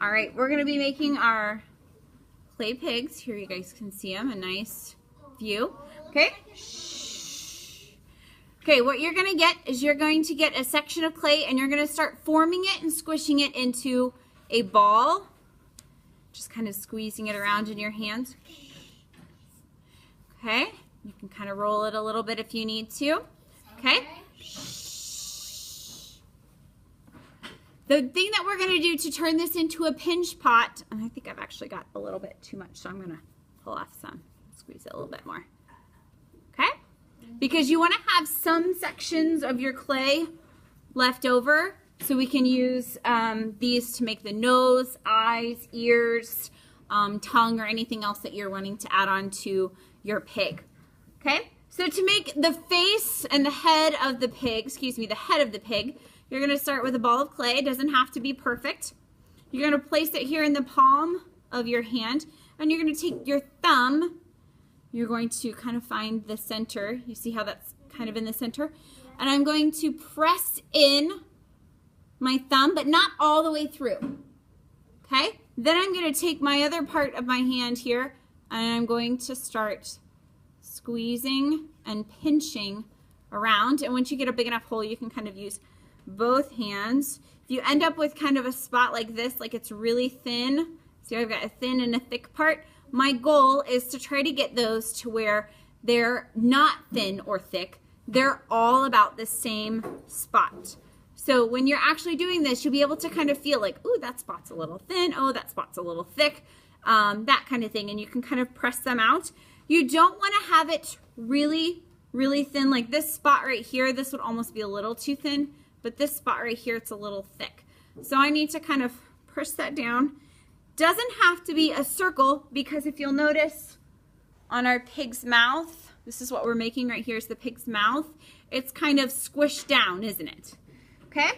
All right, we're going to be making our clay pigs. Here you guys can see them, a nice view. Okay. Okay, what you're going to get is you're going to get a section of clay and you're going to start forming it and squishing it into a ball. Just kind of squeezing it around in your hands. Okay, you can kind of roll it a little bit if you need to. Okay. The thing that we're going to do to turn this into a pinch pot, and I think I've actually got a little bit too much, so I'm going to pull off some, squeeze it a little bit more. Okay? Because you want to have some sections of your clay left over, so we can use these to make the nose, eyes, ears, tongue, or anything else that you're wanting to add on to your pig. Okay? So to make the face and the head of the pig, the head of the pig, you're going to start with a ball of clay. It doesn't have to be perfect. You're going to place it here in the palm of your hand, and you're going to take your thumb. You're going to kind of find the center. You see how that's kind of in the center? And I'm going to press in my thumb, but not all the way through. Okay? Then I'm going to take my other part of my hand here, and I'm going to start squeezing and pinching around. And once you get a big enough hole, you can kind of use both hands. If you end up with kind of a spot like this, like it's really thin, see I've got a thin and a thick part, my goal is to try to get those to where they're not thin or thick. They're all about the same spot. So when you're actually doing this, you'll be able to kind of feel like, ooh, that spot's a little thin, oh, that spot's a little thick, that kind of thing, and you can kind of press them out. You don't want to have it really, really thin, like this spot right here. This would almost be a little too thin. But this spot right here, it's a little thick. So I need to kind of push that down. Doesn't have to be a circle, because if you'll notice on our pig's mouth, this is what we're making right here is the pig's mouth. It's kind of squished down, isn't it? Okay,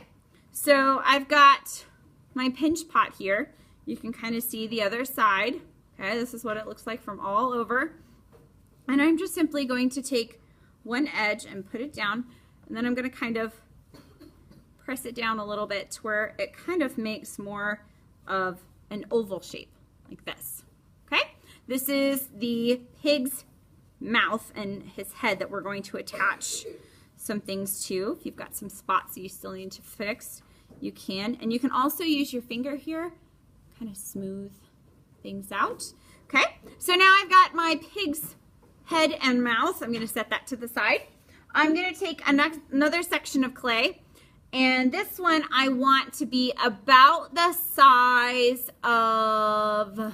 so I've got my pinch pot here. You can kind of see the other side. Okay, this is what it looks like from all over. And I'm just simply going to take one edge and put it down, and then I'm going to kind of press it down a little bit to where it kind of makes more of an oval shape like this. Okay, this is the pig's mouth and his head that we're going to attach some things to. If you've got some spots that you still need to fix, you can. And you can also use your finger here, kind of smooth things out. Okay, so now I've got my pig's head and mouth. I'm going to set that to the side. I'm going to take another section of clay. And this one I want to be about the size of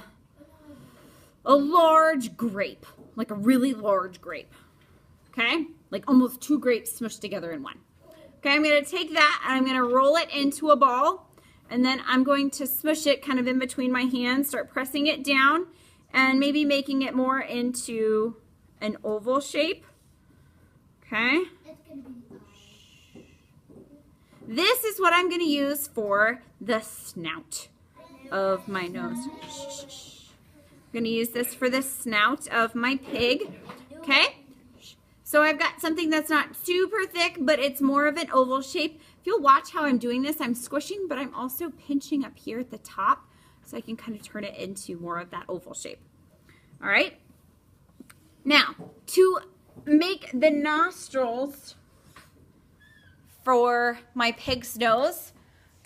a large grape, like a really large grape, okay? Like almost 2 grapes smushed together in one. Okay, I'm going to take that and I'm going to roll it into a ball, and then I'm going to smush it kind of in between my hands, start pressing it down, and maybe making it more into an oval shape, okay? This is what I'm going to use for the snout of my nose. I'm going to use this for the snout of my pig. Okay? So I've got something that's not super thick, but it's more of an oval shape. If you'll watch how I'm doing this, I'm squishing, but I'm also pinching up here at the top so I can kind of turn it into more of that oval shape. All right? Now, to make the nostrils for my pig's nose,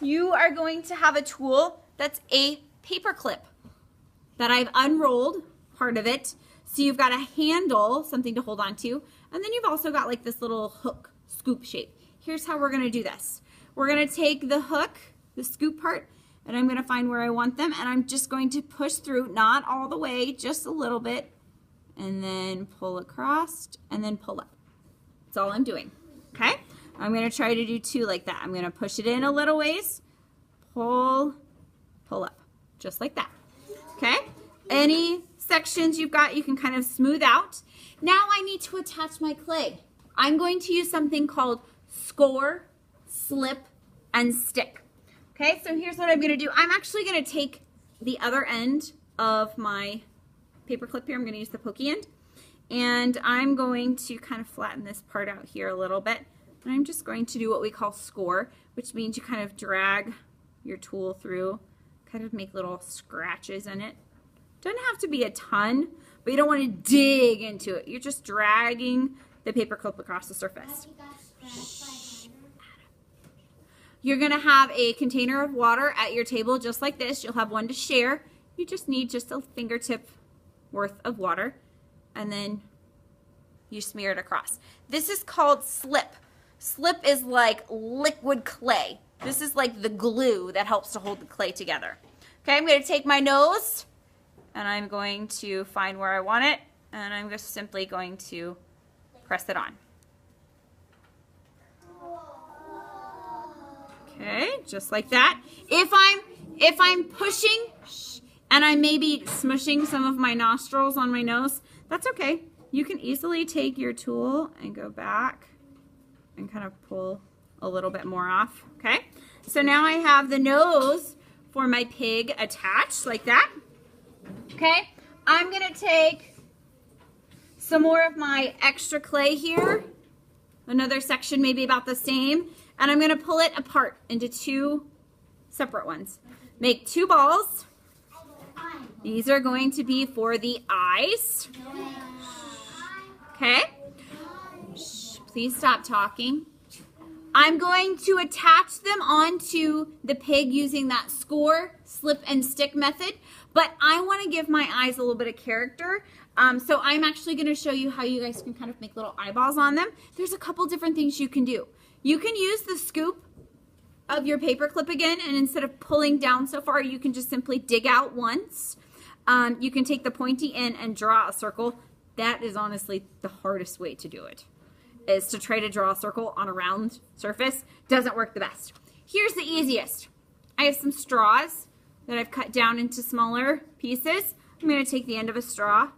you are going to have a tool that's a paper clip that I've unrolled part of it. So you've got a handle, something to hold on to, and then you've also got like this little hook scoop shape. Here's how we're going to do this. We're going to take the hook, the scoop part, and I'm going to find where I want them, and I'm just going to push through, not all the way, just a little bit, and then pull across, and then pull up. That's all I'm doing, okay? I'm going to try to do 2 like that. I'm going to push it in a little ways, pull up, just like that. Okay? Any sections you've got, you can kind of smooth out. Now I need to attach my clay. I'm going to use something called score, slip, and stick. Okay, so here's what I'm going to do. I'm actually going to take the other end of my paper clip here. I'm going to use the pokey end. And I'm going to kind of flatten this part out here a little bit. And I'm just going to do what we call score, which means you kind of drag your tool through kind of make little scratches in it. Doesn't have to be a ton, but you don't want to dig into it. You're just dragging the paper clip across the surface. You're going to have a container of water at your table just like this. You'll have one to share. You just need just a fingertip worth of water, and then you smear it across. This is called slip. Slip is like liquid clay. This is like the glue that helps to hold the clay together. Okay, I'm going to take my nose and I'm going to find where I want it, and I'm just simply going to press it on. Okay, just like that. If I'm pushing and I'm maybe smushing some of my nostrils on my nose, that's okay. You can easily take your tool and go back and kind of pull a little bit more off. Okay, so now I have the nose for my pig attached like that. Okay, I'm gonna take some more of my extra clay here, another section maybe about the same, and I'm gonna pull it apart into two separate ones. Make two balls. These are going to be for the eyes. Okay, please stop talking. I'm going to attach them onto the pig using that score, slip, and stick method, but I want to give my eyes a little bit of character. So I'm actually going to show you how you guys can kind of make little eyeballs on them. There's a couple different things you can do. You can use the scoop of your paper clip again, and instead of pulling down so far, you can just simply dig out once. You can take the pointy end and draw a circle. That is honestly the hardest way to do it, is to try to draw a circle on a round surface. Doesn't work the best. Here's the easiest. I have some straws that I've cut down into smaller pieces. I'm going to take the end of a straw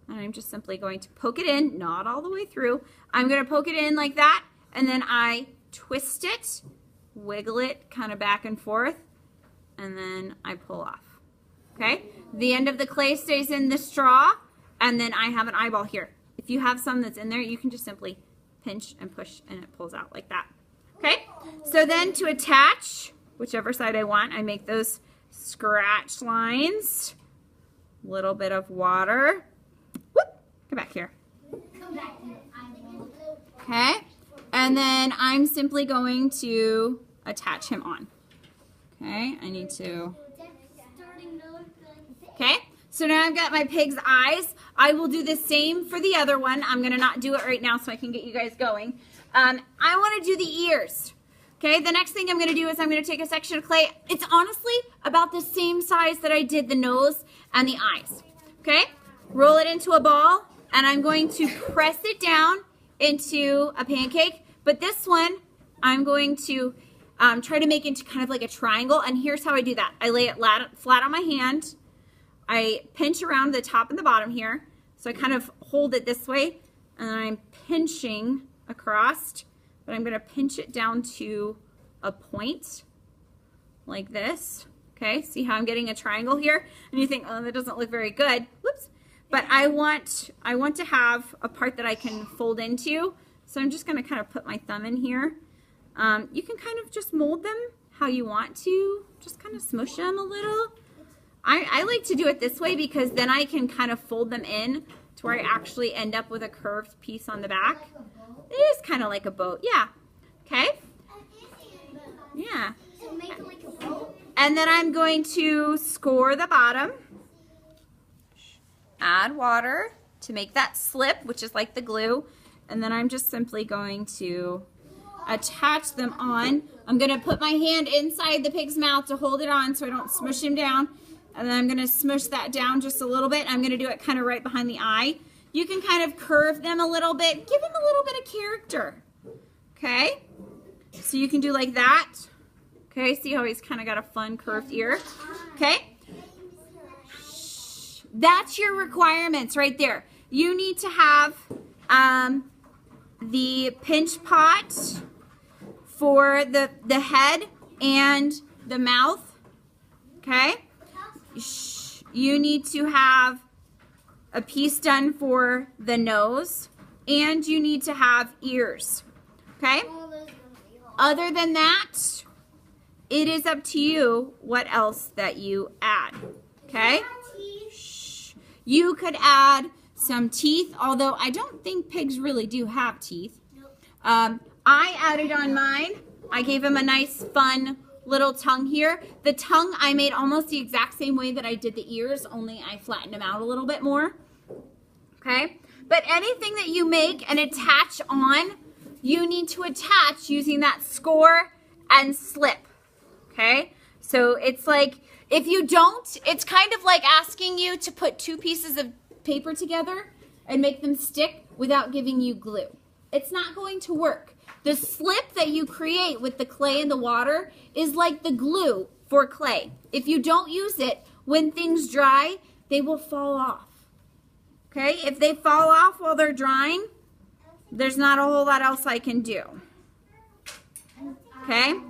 and I'm just simply going to poke it in, not all the way through. I'm going to poke it in like that, and then I twist it, wiggle it kind of back and forth, and then I pull off. Okay? The end of the clay stays in the straw, and then I have an eyeball here. If you have some that's in there, you can just simply pinch and push and it pulls out like that. Okay? So then to attach, whichever side I want, I make those scratch lines. Little bit of water. Whoop! Come back here. Okay? And then I'm simply going to attach him on. Okay? I need to... Okay? So now I've got my pig's eyes. I will do the same for the other one. I'm going to not do it right now so I can get you guys going. I want to do the ears. Okay, the next thing I'm going to do is I'm going to take a section of clay. It's honestly about the same size that I did the nose and the eyes. Okay, roll it into a ball, and I'm going to press it down into a pancake. But this one, I'm going to try to make into kind of like a triangle. And here's how I do that. I lay it flat on my hand. I pinch around the top and the bottom here. So I kind of hold it this way, and I'm pinching across, but I'm going to pinch it down to a point like this. Okay, see how I'm getting a triangle here? And you think, oh, that doesn't look very good. Whoops. But I want to have a part that I can fold into. So I'm just going to kind of put my thumb in here. You can kind of just mold them how you want to. Just kind of smush them a little. I like to do it this way because then I can kind of fold them in to where I actually end up with a curved piece on the back. It is kind of like a boat, yeah. Okay? Yeah. And then I'm going to score the bottom. Add water to make that slip, which is like the glue. And then I'm just simply going to attach them on. I'm going to put my hand inside the pig's mouth to hold it on so I don't smush him down. And then I'm going to smush that down just a little bit. I'm going to do it kind of right behind the eye. You can kind of curve them a little bit. Give them a little bit of character. Okay? So you can do like that. Okay, see how he's kind of got a fun curved ear? Okay? That's your requirements right there. You need to have the pinch pot for the head and the mouth. Okay? You need to have a piece done for the nose, and you need to have ears. Okay? Other than that, it is up to you what else that you add. Okay? Shh. You could add some teeth, although I don't think pigs really do have teeth. I added on mine. I gave him a nice, fun little tongue here. The tongue I made almost the exact same way that I did the ears, only I flattened them out a little bit more. Okay? But anything that you make and attach on, you need to attach using that score and slip. Okay? So it's like, if you don't, it's kind of like asking you to put two pieces of paper together and make them stick without giving you glue. It's not going to work. The slip that you create with the clay and the water is like the glue for clay. If you don't use it, when things dry, they will fall off. Okay? If they fall off while they're drying, there's not a whole lot else I can do. Okay?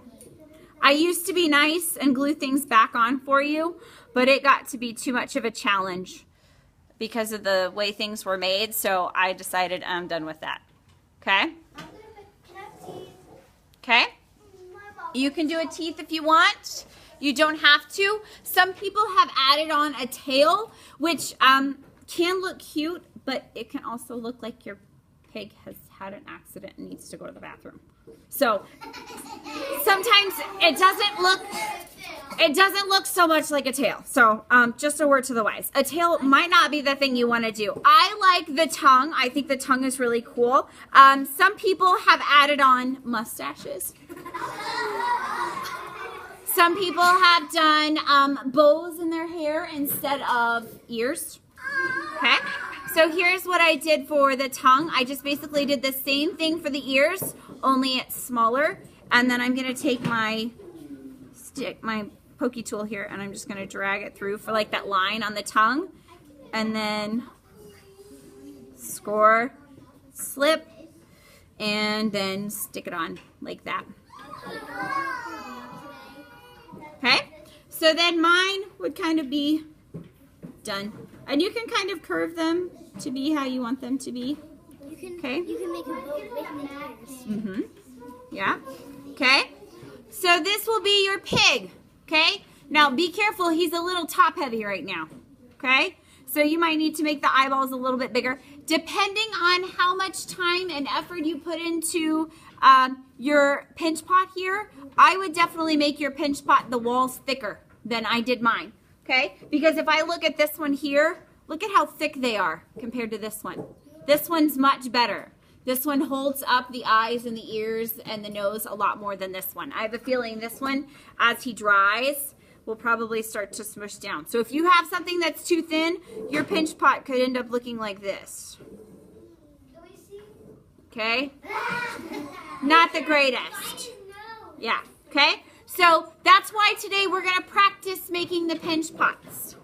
I used to be nice and glue things back on for you, but it got to be too much of a challenge because of the way things were made, so I decided I'm done with that. Okay? Okay? You can do a teeth if you want. You don't have to. Some people have added on a tail, which can look cute, but it can also look like your pig has had an accident and needs to go to the bathroom. So sometimes it doesn't look so much like a tail. So just a word to the wise. A tail might not be the thing you want to do. I like the tongue. I think the tongue is really cool. Some people have added on mustaches. Some people have done bows in their hair instead of ears. Okay? So here's what I did for the tongue. I just basically did the same thing for the ears, only it's smaller. And then I'm going to take my pokey tool here, and I'm just going to drag it through for like that line on the tongue. And then score, slip, and then stick it on like that. Okay? So then mine would kind of be done. And you can kind of curve them to be how you want them to be. Okay? You can make them Mm-hmm. Yeah. Okay? So this will be your pig. Okay? Now be careful, he's a little top heavy right now. Okay? So you might need to make the eyeballs a little bit bigger. Depending on how much time and effort you put into your pinch pot here, I would definitely make your pinch pot, the walls thicker than I did mine. Okay? Because if I look at this one here, look at how thick they are compared to this one. This one's much better. This one holds up the eyes and the ears and the nose a lot more than this one. I have a feeling this one, as he dries, will probably start to smush down. So if you have something that's too thin, your pinch pot could end up looking like this. Okay? Not the greatest. Yeah. Okay? So that's why today we're going to practice making the pinch pots.